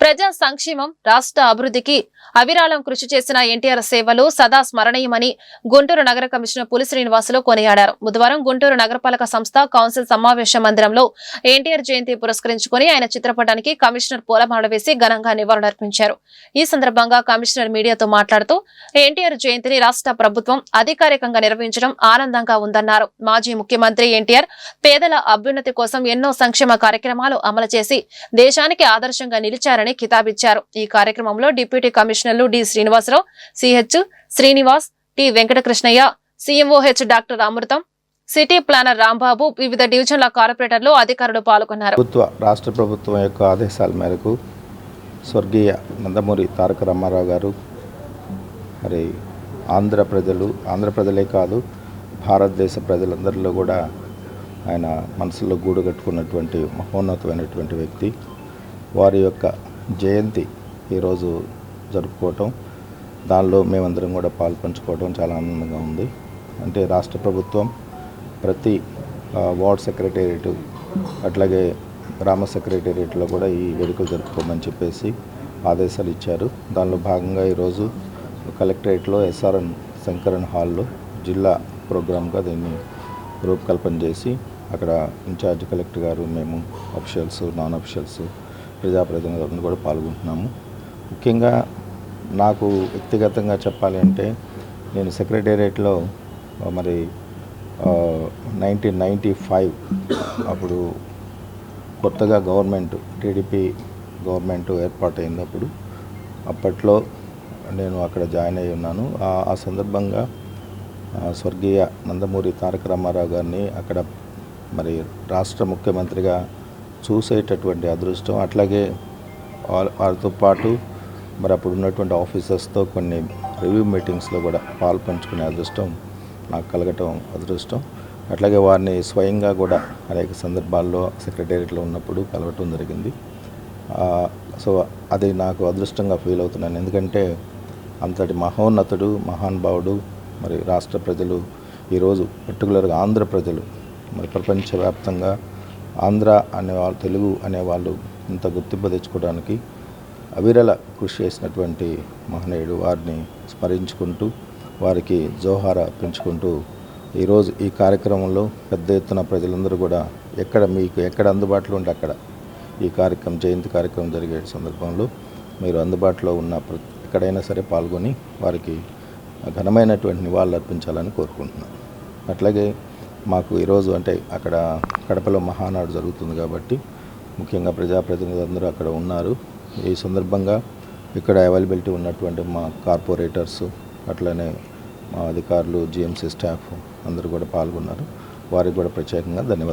ప్రజా సంక్షేమం, రాష్ట్ర అభివృద్ధికి అవిరాళం కృషి చేసిన ఎన్టీఆర్ సేవలు సదా స్మరణీయమని గుంటూరు నగర కమిషనర్ పులి శ్రీనివాసులు కొనియాడారు. బుధవారం గుంటూరు నగరపాలక సంస్థ కౌన్సిల్ సమావేశ మందిరంలో ఎన్టీఆర్ జయంతి పురస్కరించుకుని ఆయన చిత్రపటానికి కమిషనర్ పూలమాల వేసి ఘనంగా నివాళులర్పించారు. ఈ సందర్భంగా కమిషనర్ మీడియాతో మాట్లాడుతూ ఎన్టీఆర్ జయంతిని రాష్ట్ర ప్రభుత్వం అధికారికంగా నిర్వహించడం ఆనందంగా ఉందన్నారు. మాజీ ముఖ్యమంత్రి ఎన్టీఆర్ పేదల అభ్యున్నతి కోసం ఎన్నో సంక్షేమ కార్యక్రమాలు అమలు చేసి దేశానికి ఆదర్శంగా నిలిచారని కితాబిచ్చారు. ఈ కార్యక్రమంలో డిప్యూటీ కమిషనర్లు D Srinivasarao, CH Srinivas, T Venkatakrishnaiah, CMOH doctor Amrutham, city planner Rambabu, వివిధ డివిజన్ల కార్పొరేటర్లు, అధికారులు పాల్గొన్నారు. రాష్ట్ర ప్రభుత్వం యొక్క ఆదేశాల మేరకు స్వర్గీయ నందమూరి తారక రామారావు గారు మరి ఆంధ్ర ప్రజలే కాదు భారతదేశ ప్రజలందరిలో కూడా ఆయన మనసులో గూడు కట్టుకున్నటువంటి మహోన్నతమైనటువంటి వ్యక్తి. వారి యొక్క జయంతి ఈరోజు జరుపుకోవటం, దానిలో మేమందరం కూడా పాల్పంచుకోవడం చాలా ఆనందంగా ఉంది. అంటే రాష్ట్ర ప్రభుత్వం ప్రతి వార్డ్ సెక్రటేరియట్ అట్లాగే గ్రామ సెక్రటేరియట్లో కూడా ఈ వేడుకలు జరుపుకోమని చెప్పేసి ఆదేశాలు ఇచ్చారు. దానిలో భాగంగా ఈరోజు కలెక్టరేట్లో ఎస్ఆర్ఎన్ శంకరన్ హాల్లో జిల్లా ప్రోగ్రామ్గా దీన్ని రూపకల్పన చేసి అక్కడ ఇన్ఛార్జ్ కలెక్టర్ గారు, మేము అఫీషియల్స్, నాన్ అఫీషియల్స్, ప్రజాప్రతినిధులను కూడా పాల్గొంటున్నాము. ముఖ్యంగా నాకు వ్యక్తిగతంగా చెప్పాలి అంటే నేను సెక్రటేరియట్లో మరి 1995 అప్పుడు కొత్తగా గవర్నమెంట్ టీడీపీ గవర్నమెంట్ ఏర్పాటైనప్పుడు అప్పట్లో నేను అక్కడ జాయిన్ అయి ఉన్నాను. ఆ సందర్భంగా స్వర్గీయ నందమూరి తారక రామారావు గారిని అక్కడ మరి రాష్ట్ర ముఖ్యమంత్రిగా చూసేటటువంటి అదృష్టం, అట్లాగే వారితో పాటు మరి అప్పుడు ఉన్నటువంటి ఆఫీసర్స్తో కొన్ని రివ్యూ మీటింగ్స్లో కూడా పాల్పంచుకునే అదృష్టం నాకు కలగటం అదృష్టం. అట్లాగే వారిని స్వయంగా కూడా అనేక సందర్భాల్లో సెక్రటేరియట్లో ఉన్నప్పుడు కలవటం జరిగింది. సో అది నాకు అదృష్టంగా ఫీల్ అవుతున్నాను. ఎందుకంటే అంతటి మహోన్నతుడు, మహానుభావుడు. మరి రాష్ట్ర ప్రజలు ఈరోజు పర్టికులర్గా ఆంధ్ర ప్రజలు మరి ప్రపంచవ్యాప్తంగా ఆంధ్ర అనేవాళ్ళు, తెలుగు అనేవాళ్ళు ఇంత గుర్తింపు తెచ్చుకోవడానికి అవిరళ కృషి చేసినటువంటి మహనీయుడు. వారిని స్మరించుకుంటూ వారికి జోహార పెంచుకుంటూ ఈరోజు ఈ కార్యక్రమంలో పెద్ద ఎత్తున ప్రజలందరూ కూడా మీకు ఎక్కడ అందుబాటులో ఉంటే అక్కడ ఈ జయంతి కార్యక్రమం జరిగే సందర్భంలో మీరు అందుబాటులో ఉన్న ఎక్కడైనా సరే పాల్గొని వారికి ఘనమైనటువంటి నివాళులు అర్పించాలని కోరుకుంటున్నాను. అట్లాగే మాకు ఈరోజు అంటే అక్కడ కడపలో మహానాడు జరుగుతుంది కాబట్టి ముఖ్యంగా ప్రజాప్రతినిధులందరూ అక్కడ ఉన్నారు. ఈ సందర్భంగా ఇక్కడ అవైలబిలిటీ ఉన్నటువంటి మా కార్పొరేటర్స్, అట్లనే మా అధికారులు, జిఎంసీ స్టాఫ్ అందరూ కూడా పాల్గొన్నారు. వారికి కూడా ప్రత్యేకంగా ధన్యవాదాలు.